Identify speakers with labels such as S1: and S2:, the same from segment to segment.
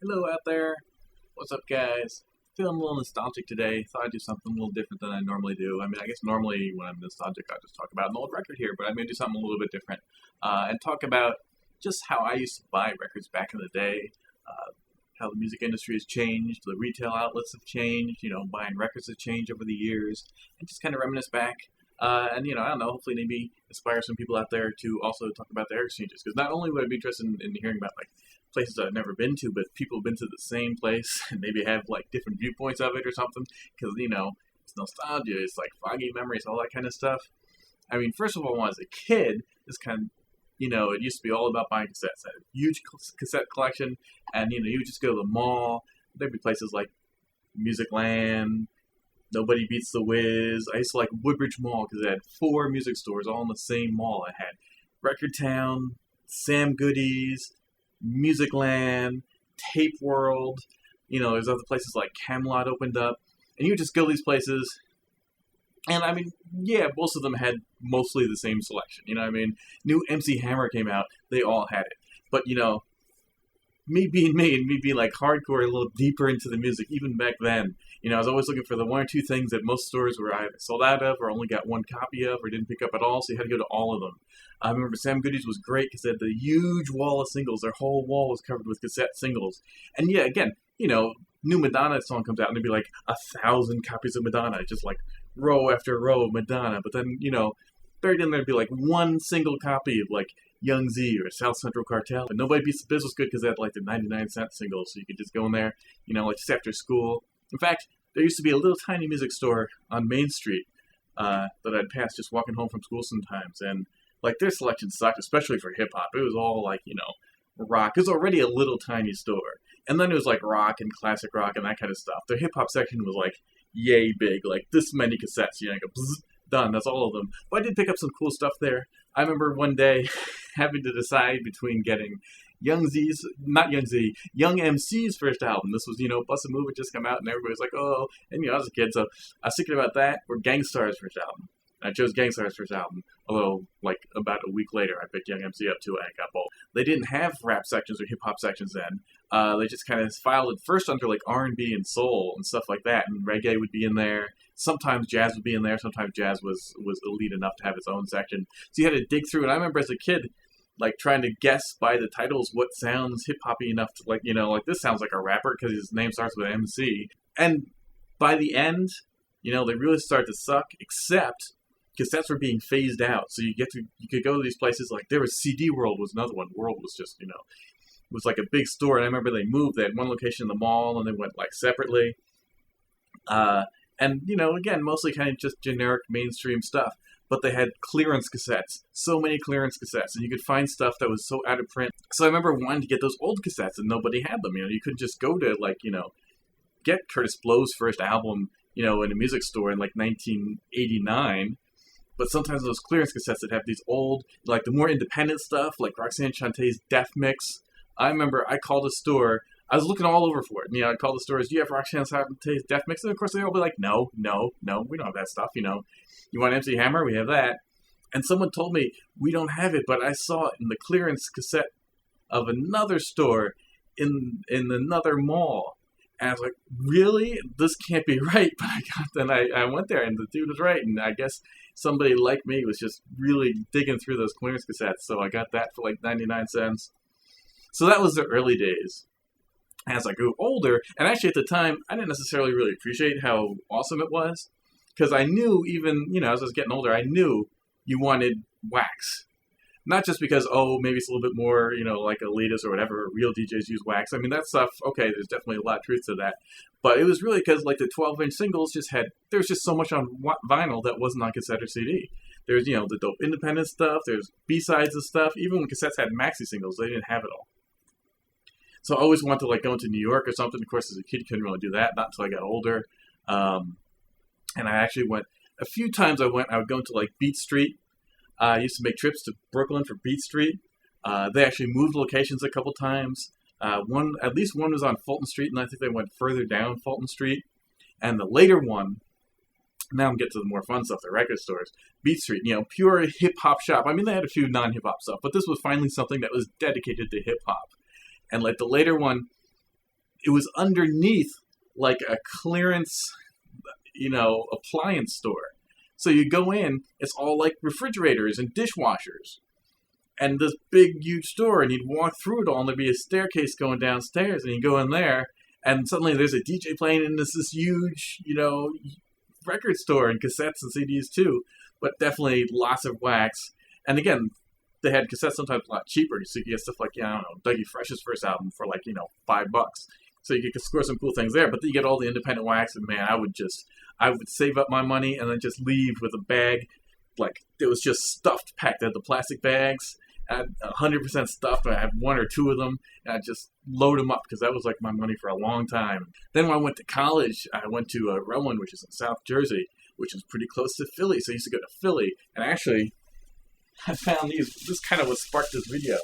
S1: Hello out there. What's up, guys? Feeling a little nostalgic today. Thought I'd do something a little different than I normally do. I mean, I guess normally when I'm nostalgic, I just talk about an old record here, but I'm going to do something a little bit different and talk about just how I used to buy records back in the day, how the music industry has changed, the retail outlets have changed, buying records have changed over the years, and just kind of reminisce back. I don't know, hopefully maybe inspire some people out there to also talk about their exchanges. Because not only would I be interested in hearing about, like, places I've never been to, but people have been to the same place and maybe have, like, different viewpoints of it or something. Because, it's nostalgia, it's, like, foggy memories, all that kind of stuff. I mean, first of all, when I was a kid, this kind of, it used to be all about buying cassettes. I had a huge cassette collection, and, you would just go to the mall. There'd be places like Music Land, Nobody Beats the Wiz. I used to like Woodbridge Mall because it had 4 music stores all in the same mall. It had Record Town, Sam Goodies, Music Land, Tape World. There's other places like Camelot opened up. And you would just go to these places. And I mean, yeah, most of them had mostly the same selection. New MC Hammer came out. They all had it. But, me being me and me being like hardcore, a little deeper into the music, even back then, I was always looking for the one or two things that most stores were either sold out of or only got one copy of or didn't pick up at all, so you had to go to all of them. I remember Sam Goodies was great because they had the huge wall of singles. Their whole wall was covered with cassette singles. And yeah, again, new Madonna song comes out and there'd be like 1,000 copies of Madonna, just like row after row of Madonna. But then, buried in there'd be like one single copy of like Young Z or South Central Cartel. But Nobody Beats the Biz was good because they had like the 99-cent singles, so you could just go in there, like just after school. In fact, there used to be a little tiny music store on Main Street that I'd pass just walking home from school sometimes, and like their selection sucked, especially for hip hop. It was all like rock. It was already a little tiny store, and then it was like rock and classic rock and that kind of stuff. Their hip hop section was like yay big, like this many cassettes. You go bzz, done. That's all of them. But I did pick up some cool stuff there. I remember one day having to decide between getting Young MC's first album. This was, Bust a Move had just come out, and everybody was like, oh, and I was a kid, so I was thinking about that, or Gangstar's first album. I chose Gangstar's first album, although, like, about a week later, I picked Young MC up too, and I got both. They didn't have rap sections or hip-hop sections then. They just kind of filed it first under, like, R&B and soul and stuff like that, and reggae would be in there. Sometimes jazz would be in there. Sometimes jazz was elite enough to have its own section. So you had to dig through, and I remember as a kid, like, trying to guess by the titles what sounds hip-hoppy enough to, like, this sounds like a rapper because his name starts with MC. And by the end, they really start to suck, except cassettes were being phased out. So you could go to these places, like, there was CD World was another one. World was just, it was like a big store, and I remember they moved. They had one location in the mall, and they went, like, separately. And, again, mostly kind of just generic mainstream stuff. But they had clearance cassettes. So many clearance cassettes. And you could find stuff that was so out of print. So I remember wanting to get those old cassettes, and nobody had them. You couldn't just go to, like, get Curtis Blow's first album, in a music store in, like, 1989. But sometimes those clearance cassettes that have these old, like, the more independent stuff, like Roxanne Shanté's Def Mix. I remember I called a store. I was looking all over for it. I'd call the stores, do you have Roxanne Shanté's Def Mix? And of course, they'd all be like, no, we don't have that stuff, You want MC Hammer? We have that. And someone told me, we don't have it, but I saw it in the clearance cassette of another store in another mall. And I was like, really? This can't be right. But I went there, and the dude was right. And I guess somebody like me was just really digging through those clearance cassettes. So I got that for like 99 cents. So that was the early days. As I grew older, and actually at the time, I didn't necessarily really appreciate how awesome it was. Because I knew even, as I was getting older, I knew you wanted wax. Not just because, maybe it's a little bit more, like elitist or whatever, real DJs use wax. I mean, that stuff, okay, there's definitely a lot of truth to that. But it was really because, like, the 12-inch singles there was just so much on vinyl that wasn't on cassette or CD. There's, the dope independent stuff, there's B-sides of stuff. Even when cassettes had maxi singles, they didn't have it all. So I always wanted to, like, go into New York or something. Of course, as a kid, you couldn't really do that, not until I got older. And I actually went, a few times I would go into, like, Beat Street. I used to make trips to Brooklyn for Beat Street. They actually moved locations a couple times. At least one was on Fulton Street, and I think they went further down Fulton Street. And the later one, now I'm getting to the more fun stuff, the record stores. Beat Street, pure hip-hop shop. I mean, they had a few non-hip-hop stuff, but this was finally something that was dedicated to hip-hop. And, like, the later one, it was underneath like a clearance, appliance store. So you go in, it's all like refrigerators and dishwashers. And this big, huge store, and you'd walk through it all, and there'd be a staircase going downstairs, and you go in there, and suddenly there's a DJ playing in this huge, record store, and cassettes and CDs too, but definitely lots of wax. And again, they had cassettes sometimes a lot cheaper, so you get stuff like, Dougie Fresh's first album for like, $5. So you could score some cool things there, but then you get all the independent wax, and man, I would save up my money and then just leave with a bag, like, it was just stuffed, packed. They had the plastic bags, at 100% stuffed. I had one or two of them, and I just load them up because that was like my money for a long time. Then when I went to college, I went to Rowan, which is in South Jersey, which is pretty close to Philly. So I used to go to Philly, and actually, I found these. This kind of what sparked this video.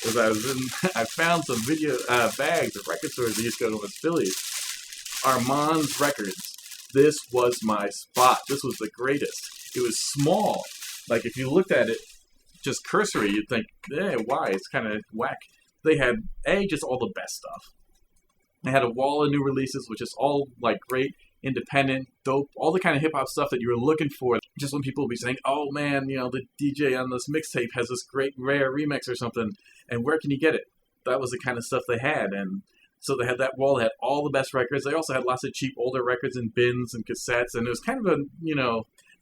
S1: Was I found some video bags of record stores I used to go to in Philly. Armand's Records. This was my spot. This was the greatest. It was small. Like if you looked at it, just cursory, you'd think, why? It's kind of whack. They had, just all the best stuff. They had a wall of new releases, which is all, like, great, independent, dope, all the kind of hip-hop stuff that you were looking for. Just when people would be saying, oh, man, the DJ on this mixtape has this great, rare remix or something, and where can you get it? That was the kind of stuff they had, and so they had that wall. They had all the best records. They also had lots of cheap, older records in bins and cassettes, and it was kind of a,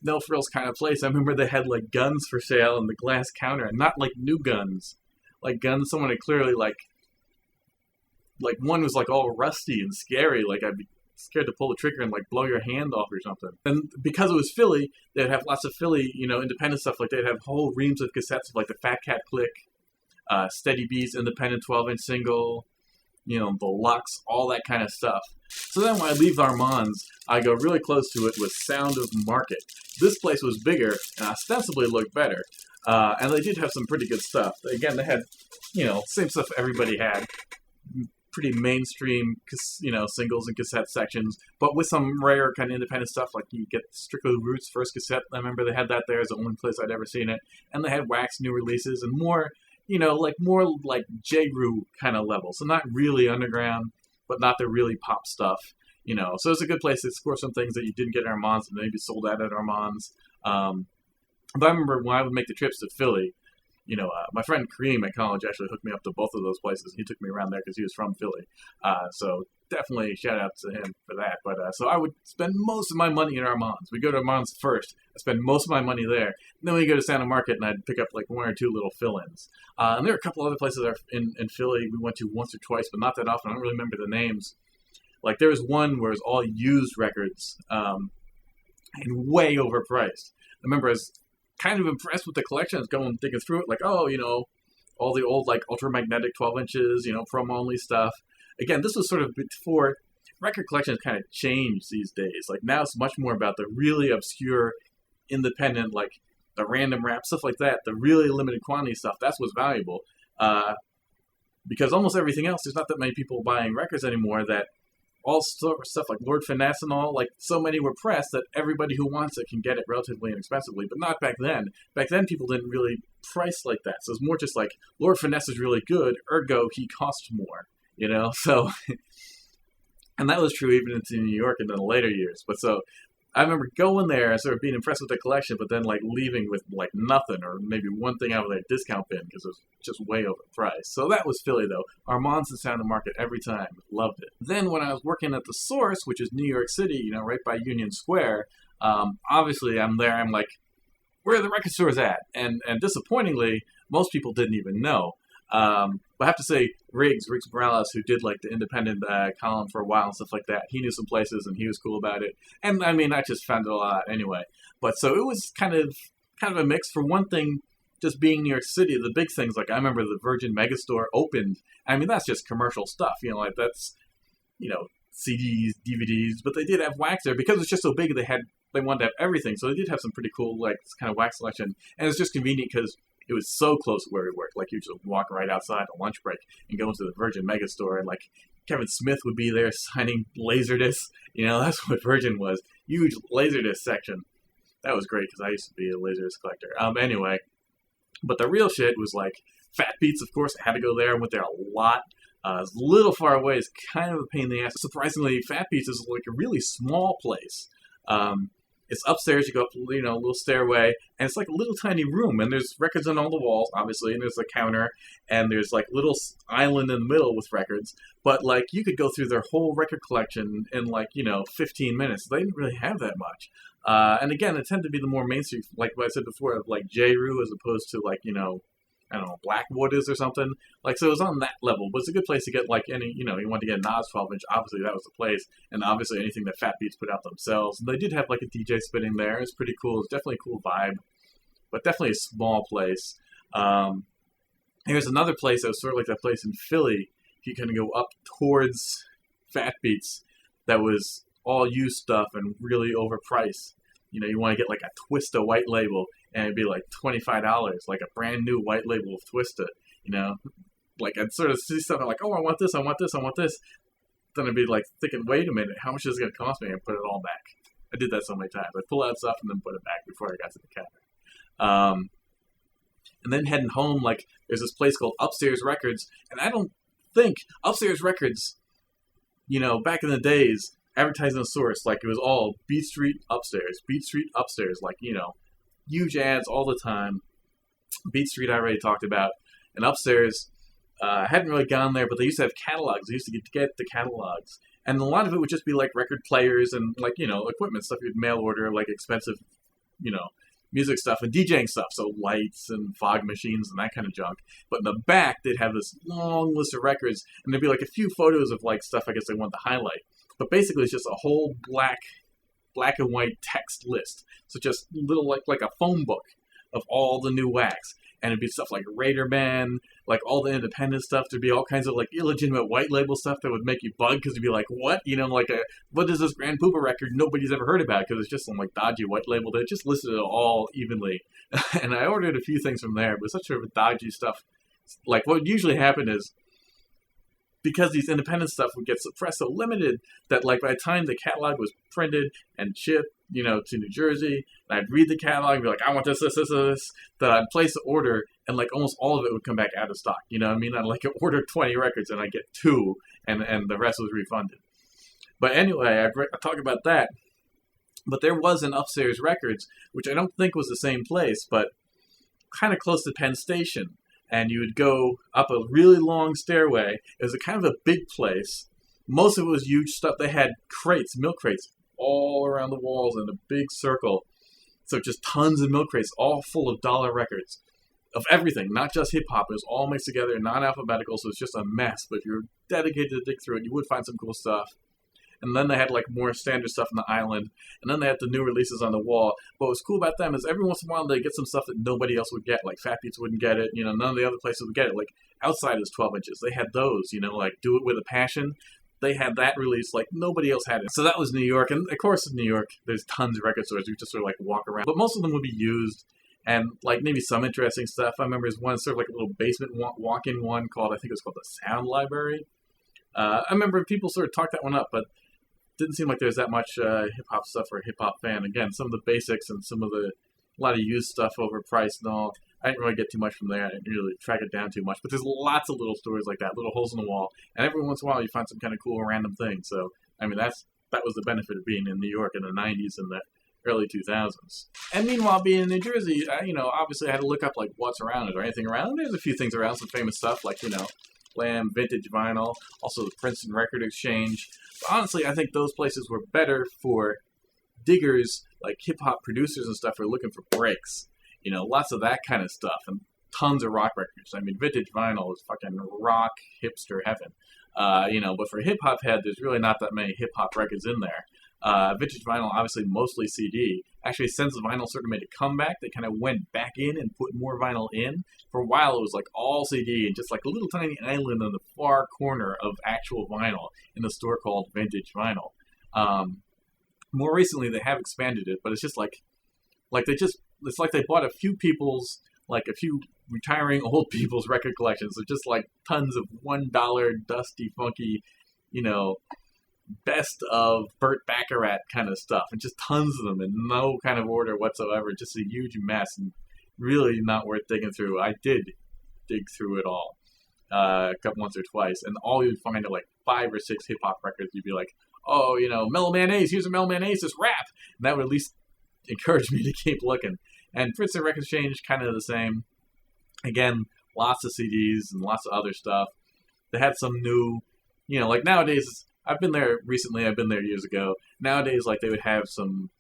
S1: no frills kind of place. I remember they had like guns for sale on the glass counter, and not like new guns, like guns someone had clearly like one was like all rusty and scary, like I'd be scared to pull the trigger and like blow your hand off or something. And because it was Philly, they'd have lots of Philly, independent stuff. Like they'd have whole reams of cassettes of like the Fat Cat Click, Steady B's independent 12-inch single, the Lux, all that kind of stuff. So then when I leave Armand's, I go really close to it with Sound of Market. This place was bigger and ostensibly looked better. And they did have some pretty good stuff. Again, they had, same stuff everybody had. Pretty mainstream, singles and cassette sections, but with some rare kind of independent stuff. Like you get Strictly Roots first cassette. I remember they had that there. It's the only place I'd ever seen it. And they had wax new releases and more, more like J-Roo kind of level. So not really underground, but not the really pop stuff, So it's a good place to score some things that you didn't get at Armand's and maybe sold out at Armand's. But I remember when I would make the trips to Philly, my friend Kareem at college actually hooked me up to both of those places. He took me around there because he was from Philly. So definitely shout out to him for that. But so I would spend most of my money at Armand's. We go to Armand's first. I spend most of my money there. And then we go to Santa Market, and I'd pick up like one or two little fill-ins. And there are a couple other places in Philly we went to once or twice, but not that often. I don't really remember the names. Like there was one where it was all used records and way overpriced. I remember I was kind of impressed with the collection. I was going digging through it, like, all the old like ultramagnetic 12 inches, promo only stuff. Again, this was sort of before record collections kind of changed these days. Like now it's much more about the really obscure, independent, like the random rap stuff like that. The really limited quantity stuff. That's what's valuable. Because almost everything else, there's not that many people buying records anymore. That all sort of stuff like Lord Finesse and all, like so many were pressed that everybody who wants it can get it relatively inexpensively, but not back then. Back then people didn't really price like that. So it's more just like Lord Finesse is really good, ergo he costs more, So, and that was true even into New York in the later years. But so I remember going there and sort of being impressed with the collection, but then like leaving with like nothing or maybe one thing out of their discount bin because it was just way overpriced. So that was Philly though. Armand's and Sound of Market every time. Loved it. Then when I was working at the Source, which is New York City, right by Union Square, obviously I'm there. I'm like, where are the record stores at? And disappointingly, most people didn't even know. But I have to say, Riggs Morales, who did like the independent column for a while and stuff like that, he knew some places and he was cool about it. And I mean, I just found it a lot anyway. But so it was kind of a mix. For one thing, just being New York City, the big things, like I remember the Virgin Megastore opened. I mean, that's just commercial stuff, like that's, CDs, DVDs, but they did have wax there because it's just so big. They wanted to have everything. So they did have some pretty cool, like, kind of wax selection. And it's just convenient because it was so close to where we worked. Like, you just walk right outside a lunch break and go into the Virgin Megastore. And, like, Kevin Smith would be there signing Laserdiscs. That's what Virgin was. Huge Laserdisc section. That was great because I used to be a Laserdisc collector. Anyway, but the real shit was, like, Fat Beats, of course. I had to go there. I went there a lot. It's a little far away. It's kind of a pain in the ass. Surprisingly, Fat Beats is like a really small place. Um, it's upstairs. You go up, a little stairway, and it's like a little tiny room. And there's records on all the walls, obviously. And there's a counter, and there's like a little island in the middle with records. But like you could go through their whole record collection in like 15 minutes. They didn't really have that much. And again, it tended to be the more mainstream, like what I said before, of like J. Rue as opposed to like I don't know, Blackwood is or something. Like, so it was on that level. But it's a good place to get, like, any, you want to get a Nas 12-inch, obviously that was the place. And obviously anything that Fat Beats put out themselves. And they did have, like, a DJ spinning there. It's pretty cool. It's definitely a cool vibe. But definitely a small place. Here's another place that was sort of like that place in Philly. If you kind of go up towards Fat Beats, that was all used stuff and really overpriced. You want to get, like, a Twista white label. And it'd be like $25, like a brand new white label of Twista, Like I'd sort of see something like, oh, I want this, I want this, I want this. Then I'd be like thinking, wait a minute, how much is it going to cost me? And put it all back. I did that so many times. I'd pull out stuff and then put it back before I got to the counter. And then heading home, like there's this place called Upstairs Records. And I don't think Upstairs Records, back in the days, advertising a source, like it was all Beat Street Upstairs, like, huge ads all the time. Beat Street I already talked about. And Upstairs, I hadn't really gone there, but they used to have catalogs. I used to get the catalogs. And a lot of it would just be like record players and like, equipment stuff you'd mail order, like expensive, music stuff and DJing stuff. So lights and fog machines and that kind of junk. But in the back, they'd have this long list of records. And there'd be like a few photos of like stuff I guess they wanted to highlight. But basically it's just a whole black and white text list. So just little like a phone book of all the new wax. And it'd be stuff like Raider Man, like all the independent stuff. There'd be all kinds of like illegitimate white label stuff that would make you bug because you'd be like, what? What is this Grand Poopa record nobody's ever heard about? Because it's just some like dodgy white label that just listed it all evenly. And I ordered a few things from there, but such sort of dodgy stuff. Like what would usually happen is, because these independent stuff would get suppressed so limited that like by the time the catalog was printed and shipped, to New Jersey, and I'd read the catalog and be like, I want this, that I'd place the order and like almost all of it would come back out of stock. You know what I mean? I'd like order 20 records and I'd get 2 and the rest was refunded. But anyway, I talk about that. But there was an Upstairs Records, which I don't think was the same place, but kind of close to Penn Station. And you would go up a really long stairway. It was a kind of a big place. Most of it was huge stuff. They had crates, milk crates, all around the walls in a big circle. So just tons of milk crates, all full of dollar records. Of everything, not just hip-hop. It was all mixed together, non-alphabetical, so it's just a mess. But if you're dedicated to dig through it, you would find some cool stuff. And then they had like more standard stuff on the island. And then they had the new releases on the wall. But what was cool about them is every once in a while they get some stuff that nobody else would get. Like Fat Beats wouldn't get it. None of the other places would get it. Like Outside is 12 inches. They had those, like Do It With a Passion. They had that release like nobody else had it. So that was New York. And of course in New York, there's tons of record stores. You just sort of like walk around. But most of them would be used. And like maybe some interesting stuff. I remember there's one sort of like a little basement walk-in one called, I think it was called the Sound Library. I remember people sort of talked that one up, but didn't seem like there was that much hip-hop stuff for a hip-hop fan. Again, some of the basics and a lot of used stuff overpriced and all. I didn't really get too much from there. I didn't really track it down too much. But there's lots of little stores like that, little holes in the wall. And every once in a while you find some kind of cool random thing. So, I mean, that was the benefit of being in New York in the 90s and the early 2000s. And meanwhile, being in New Jersey, obviously I had to look up, like, what's around it or anything around. There's a few things around, some famous stuff, like, Glam, Vintage Vinyl, also the Princeton Record Exchange. But honestly, I think those places were better for diggers, like hip-hop producers and stuff who are looking for breaks. Lots of that kind of stuff, and tons of rock records. I mean, Vintage Vinyl is fucking rock hipster heaven. But for a hip-hop head, there's really not that many hip-hop records in there. Vintage Vinyl, obviously mostly CD. Actually, since the vinyl sort of made a comeback, they kind of went back in and put more vinyl in. For a while, it was like all CD and just like a little tiny island in the far corner of actual vinyl in a store called Vintage Vinyl. More recently, they have expanded it, but it's just it's like they bought a few retiring old people's record collections. They're just like tons of $1 dusty, funky, best of Burt Bacharach kind of stuff, and just tons of them in no kind of order whatsoever. Just a huge mess and really not worth digging through. I did dig through it all. once or twice, and all you'd find are like 5 or 6 hip hop records. You'd be like, oh, Mellow Man Ace, here's a Mellow Man Ace, this rap, and that would at least encourage me to keep looking. And Princeton Record Exchange, kind of the same. Again, lots of CDs and lots of other stuff. They had some new, like nowadays. I've been there recently. I've been there years ago. Nowadays, like they would have some,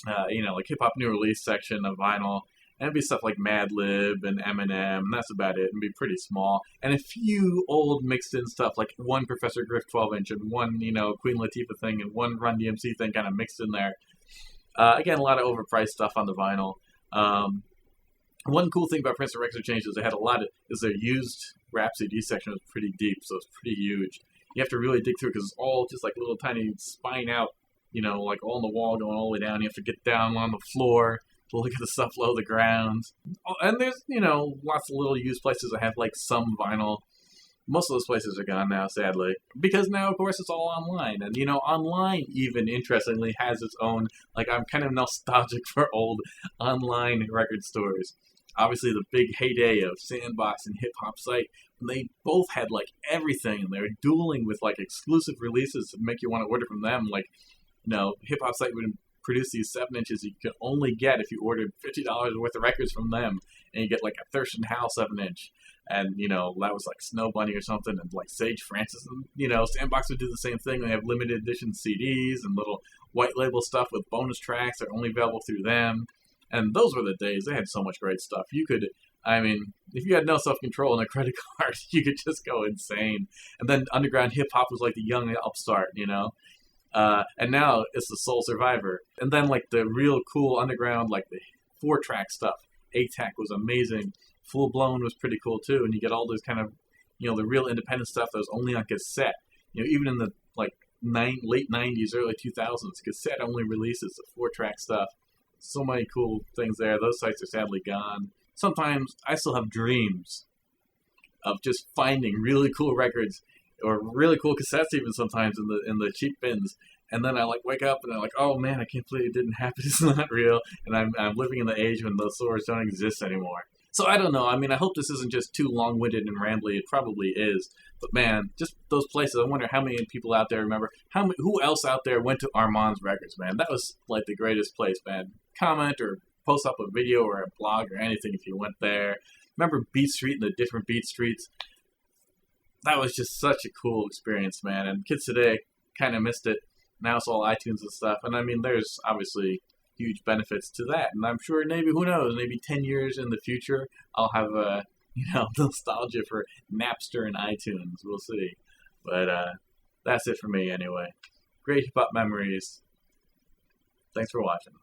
S1: like hip hop new release section of vinyl. And it'd be stuff like Madlib and Eminem, and that's about it. It'd be pretty small. And a few old mixed-in stuff, like one Professor Griff 12-inch and one, Queen Latifah thing and one Run DMC thing kind of mixed in there. Again, a lot of overpriced stuff on the vinyl. One cool thing about Princeton Records Exchange is they had their used rap CD section was pretty deep, so it's pretty huge. You have to really dig through because it's all just like little tiny spine out, like all on the wall going all the way down. You have to get down on the floor to look at the stuff below the ground. And there's, lots of little used places that have like some vinyl. Most of those places are gone now, sadly. Because now, of course, it's all online. And, online even, interestingly, has its own, like, I'm kind of nostalgic for old online record stores. Obviously, the big heyday of Sandbox and Hip Hop Site, they both had, like, everything. And they were dueling with, like, exclusive releases to make you want to order from them. Like, Hip Hop Site would produce these 7-inches you could only get if you ordered $50 worth of records from them. And you get, like, a Thurston Howell 7-inch. And, that was like Snow Bunny or something, and like Sage Francis. And, Sandbox would do the same thing. They have limited edition CDs and little white label stuff with bonus tracks that are only available through them. And those were the days. They had so much great stuff. You could, if you had no self-control and a credit card, you could just go insane. And then underground hip-hop was like the young upstart, and now it's the Soul Survivor. And then like the real cool underground, like the 4-track stuff. A-Tac was amazing. Full Blown was pretty cool too, and you get all those kind of, the real independent stuff that was only on cassette. Even in the like late 90s, early 2000s, cassette only releases, the 4-track stuff. So many cool things there. Those sites are sadly gone. Sometimes I still have dreams of just finding really cool records or really cool cassettes even sometimes in the cheap bins. And then I like wake up and I'm like, oh man, I can't believe it didn't happen. It's not real. And I'm living in the age when those stores don't exist anymore. So I don't know. I hope this isn't just too long-winded and rambly. It probably is. But man, just those places. I wonder how many people out there remember. Who else out there went to Armand's Records, man? That was like the greatest place, man. Comment or post up a video or a blog or anything if you went there. Remember Beat Street and the different Beat Streets? That was just such a cool experience, man. And kids today kind of missed it. Now it's all iTunes and stuff. And there's obviously huge benefits to that. And I'm sure maybe, who knows, maybe 10 years in the future, I'll have nostalgia for Napster and iTunes. We'll see. But that's it for me anyway. Great hip-hop memories. Thanks for watching.